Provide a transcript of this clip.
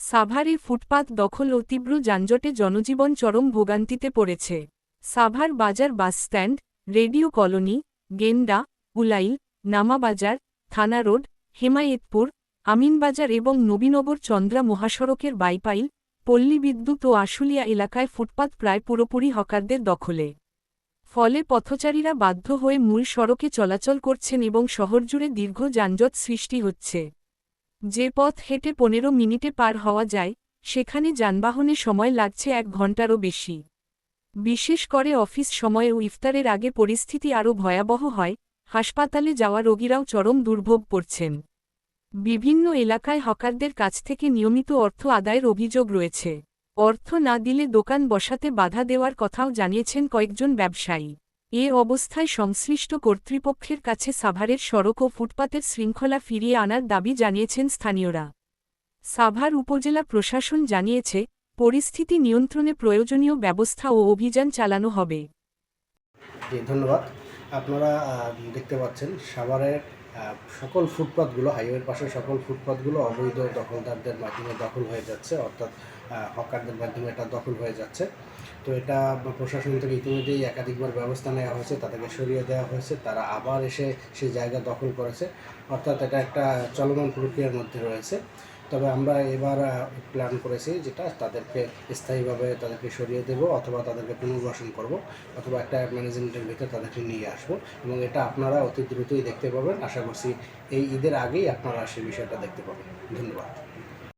সাভারে ফুটপাত দখল ও তীব্র যানজটে জনজীবন চরম ভোগান্তিতে পড়েছে। Savar Bazar bus stand, radio colony, Genda, Ulail, Namabazar, Thana road, Hemayetpur, Aminbazar এবং নবীনগর চন্দ্রা মহাসড়কের বাইপাইল, পল্লী বিদ্যুৎ ও আশুলিয়া এলাকায় ফুটপাত প্রায় পুরোপুরি হকারদের দখলে। ফলে পথচারীরা বাধ্য হয়ে মূল সড়কে চলাচল করছেন এবং শহরজুড়ে দীর্ঘ যানজট সৃষ্টি হচ্ছে। যে পথ হেঁটে 15 মিনিটে পার হওয়া যায়, সেখানে যানবাহনে সময় লাগছে 1 ঘণ্টারও বেশি। বিশেষ করে অফিস সময়ে ও ইফতারের আগে পরিস্থিতি আরও ভয়াবহ হয়, হাসপাতালে যাওয়া রোগীরাও চরম দুর্ভোগ পড়ছেন। বিভিন্ন এলাকায় হকারদের কাছ থেকে নিয়মিত অর্থ আদায়ের অভিযোগ রয়েছে। অর্থ না দিলে দোকান বসাতে বাধা দেওয়ার কথাও জানিয়েছেন কয়েকজন ব্যবসায়ী। এ অবস্থায় সংশ্লিষ্ট কর্তৃপক্ষের কাছে সাভারের সড়ক ও ফুটপাতের শৃঙ্খলা ফিরিয়ে আনার দাবি জানিয়েছেন স্থানীয়রা। সাভার উপজেলা প্রশাসন জানিয়েছে, পরিস্থিতি নিয়ন্ত্রণে প্রয়োজনীয় ব্যবস্থা ও অভিযান চালানো হবে। ধন্যবাদ। আপনারা দেখতে পাচ্ছেন সাভারের সকল ফুটপাতগুলো, হাইওয়ের পাশে সকল ফুটপাতগুলো অবৈধ দখলদারদের মাধ্যমে দখল হয়ে যাচ্ছে, অর্থাৎ হকারদের মাধ্যমে এটা দখল হয়ে যাচ্ছে। তো এটা প্রশাসন থেকে ইতিমধ্যেই একাধিকবার ব্যবস্থা নেওয়া হয়েছে, তাদেরকে সরিয়ে দেওয়া হয়েছে, তারা আবার এসে সেই জায়গা দখল করেছে, অর্থাৎ এটা একটা চলমান প্রক্রিয়ার মধ্যে রয়েছে। তবে আমরা এবার প্ল্যান করেছি যেটা তাদেরকে স্থায়ীভাবে তাদেরকে সরিয়ে দেব, অথবা তাদেরকে পুনর্বাসন করব, অথবা একটা ম্যানেজমেন্টের ভিতরে তাদেরকে নিয়ে আসবো, এবং এটা আপনারা অতি দ্রুতই দেখতে পাবেন। আশা করছি এই ঈদের আগেই আপনারা সেই বিষয়টা দেখতে পাবেন। ধন্যবাদ।